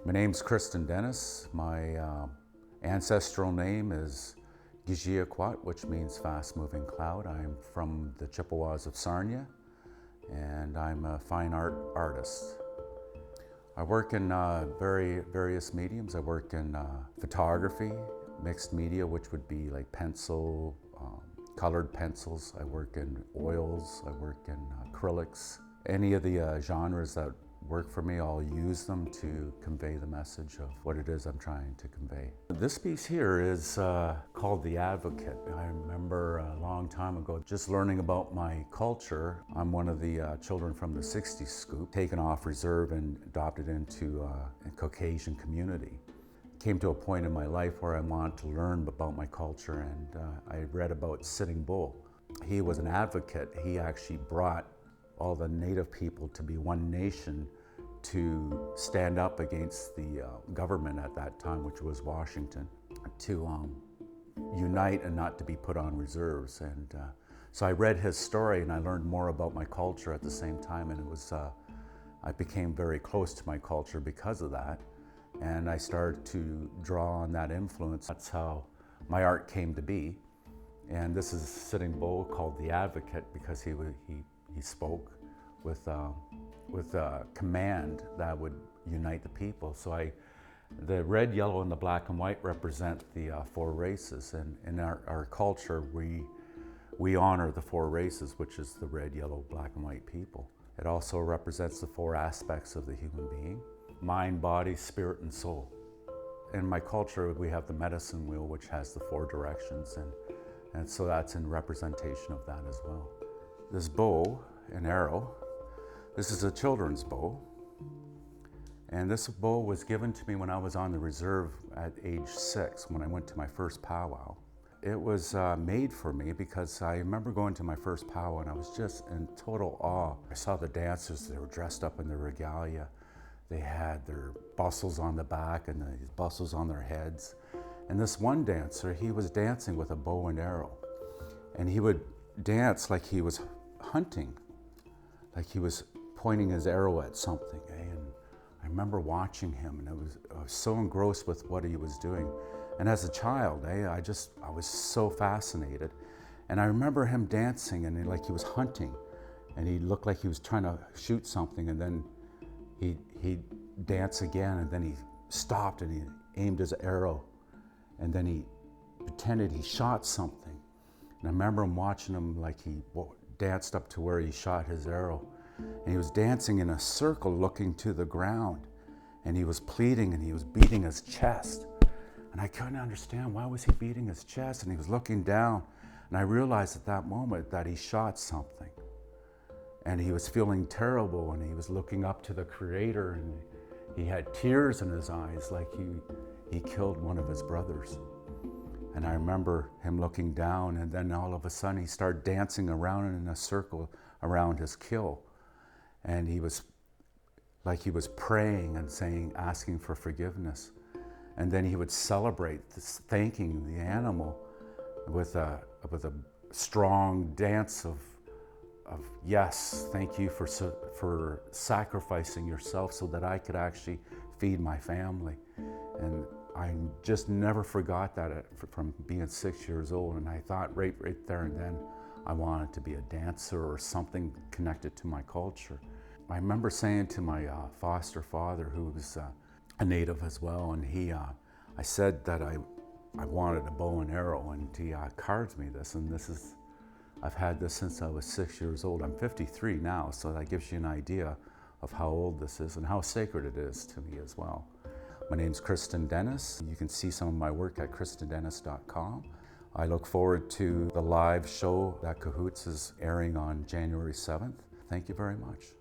My name's Christin Dennis. My ancestral name is Gijiaquat, which means fast-moving cloud. I'm from the Chippewas of Sarnia, and I'm a fine art artist. I work in various mediums. I work in photography, mixed media, which would be like pencil, colored pencils. I work in oils. I work in acrylics. Any of the genres that work for me, I'll use them to convey the message of what it is I'm trying to convey. This piece here is called The Advocate. I remember a long time ago just learning about my culture. I'm one of the children from the 60s scoop, taken off reserve and adopted into a Caucasian community. Came to a point in my life where I wanted to learn about my culture, and I read about Sitting Bull. He was an advocate. He actually brought all the native people to be one nation to stand up against the government at that time, which was Washington, to unite and not to be put on reserves. And so I read his story and I learned more about my culture at the same time, and it was, I became very close to my culture because of that. And I started to draw on that influence. That's how my art came to be. And this is a Sitting Bull called The Advocate because he spoke with command that would unite the people. So the red, yellow, and the black and white represent the four races. And in our culture, we honor the four races, which is the red, yellow, black, and white people. It also represents the four aspects of the human being: mind, body, spirit, and soul. In my culture, we have the medicine wheel, which has the four directions, and so that's in representation of that as well. This bow, an arrow, this is a children's bow, and this bow was given to me when I was on the reserve at age 6, when I went to my first powwow. It was made for me because I remember going to my first powwow and I was just in total awe. I saw the dancers, they were dressed up in their regalia. They had their bustles on the back and these bustles on their heads. And this one dancer, he was dancing with a bow and arrow. And he would dance like he was hunting, like he was pointing his arrow at something. And I remember watching him, and I was so engrossed with what he was doing. And as a child, I was so fascinated. And I remember him dancing and like he was hunting, and he looked like he was trying to shoot something, and then he'd dance again, and then he stopped and he aimed his arrow, and then he pretended he shot something. And I remember him watching him like he danced up to where he shot his arrow. And he was dancing in a circle looking to the ground. And he was pleading and he was beating his chest. And I couldn't understand, why was he beating his chest? And he was looking down. And I realized at that moment that he shot something. And he was feeling terrible, and he was looking up to the Creator, and he had tears in his eyes like he killed one of his brothers. And I remember him looking down, and then all of a sudden he started dancing around in a circle around his kill. And he was like he was praying and asking for forgiveness. And then he would celebrate this, thanking the animal with a strong dance of yes, thank you for sacrificing yourself so that I could actually feed my family. And I just never forgot that from being 6 years old. And I thought right there and then I wanted to be a dancer or something connected to my culture. I remember saying to my foster father, who was a native as well, and I said that I wanted a bow and arrow, and he carved me this, and I've had this since I was 6 years old. I'm 53 now, so that gives you an idea of how old this is and how sacred it is to me as well. My name's Christin Dennis. You can see some of my work at christindennis.com. I look forward to the live show that Cahoots is airing on January 7th. Thank you very much.